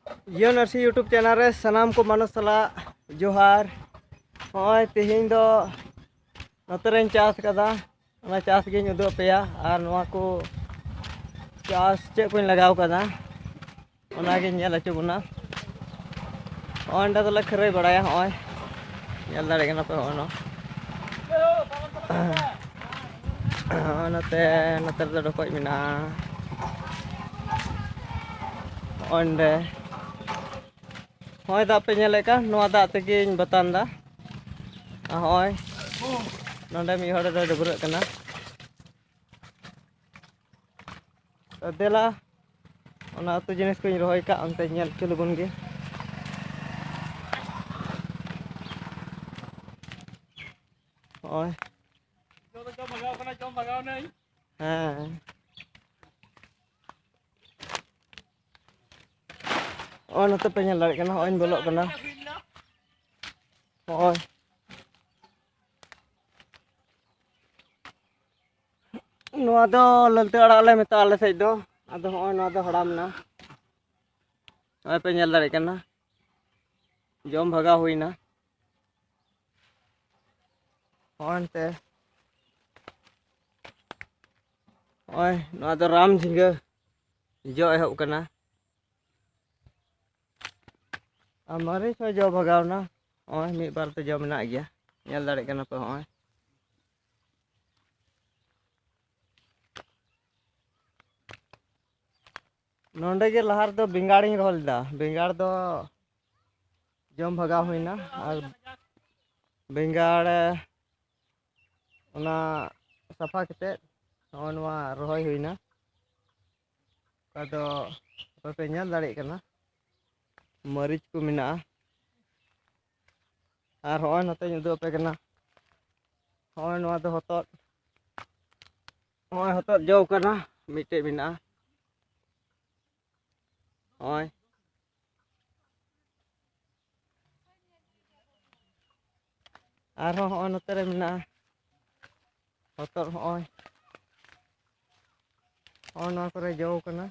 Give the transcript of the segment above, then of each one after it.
जियो नर्सी YouTube channel रे सनाम को मानुष सला जोहार होय तिहिं दो नतरें चास कदा ओना चास गिन उदुग पेया आर नोआ को चास चेक को लगाव कदा ओना गे नेल अचु बुना ओंडा दले खरई बड़ाया होय नेल दाड़े कना पे होनो नते नते दो डकोय मिना ओंडे होय दा पे नेले का नोआ दा तेगिन बतान दा होय नोंडे मी हड़ दो डबुर कना देला ओना तो जिनिस को रोय का अंते नेल चलु बुन गे ओय जम भगाव नहीं हां ओय नते पे नेल दाड़े कना होय बोलो कना ओय नोआ दो ललते अड़ा ले मेता आले सej दो आदो होय नोआ दो हड़ाम ना ओय पे नेल दाड़े कना जम भगाव हुईना ओनते ओय नोआ दो राम झिंगा जो एहब कना हमारे से जो भगाव ना ओय मी बार तो जो मेना गया नेल दाड़े कना पे ओय नोंडे के लहार दो बेंगाड़ी रोल दा बेंगाड़ दो जम भगाव हुईना और बेंगाड़ ओना सफा कते ओनवा रोहय हुईना कादो पे नेल दाड़े कना मरीच को मिना और होय नते उदुग पे कना होय नोआ दो हतत होय हतत जो कना मिटे मिना होय और होय नते रे मिना हतत होय होय नोआ करे जो कना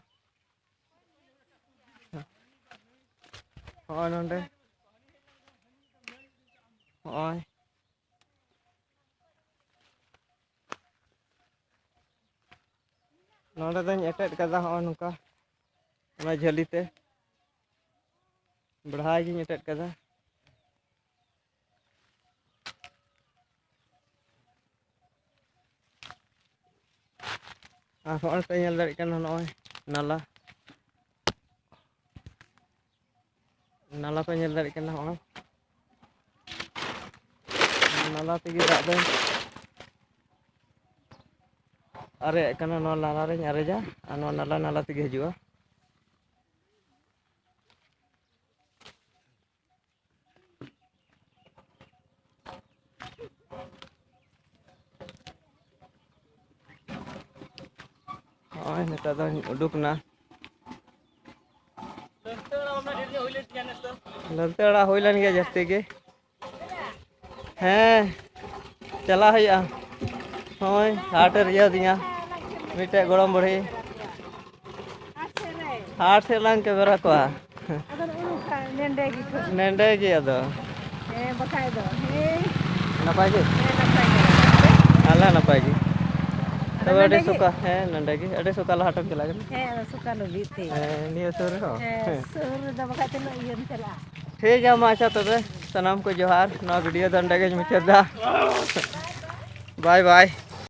होय नोंडे होय नोंडे दन एटेट कदा होय नुका ओना झलीते बढ़ाई गिन एटेट कदा और होय पे नेल दाड़े कना नोय नाला नाला पे नेल दाड़े कना होय नाला तेगी दाग दो अरे कना नो नाला रे अरेजा और नो नाला नाला तेगी हजुआ ओय नेता दो उडुक ना ललते अड़ा होइलन गया जस्ती के हैं चला हुआ होय हाट रिया दिया मिटे गरम बढ़ी हाट से लान के बेरा को नेंडे की अदो नपाय की आला नपाय की तब अड़े सुका है नंडे की अड़े सुका हाटम चला गन है सुका लबी थी निया सुर हो सुर द बका तनो इयन चला ठीक है माचा तबे सनाम को जोहार ना वीडियो दंडे के मुचदा बाय बाय।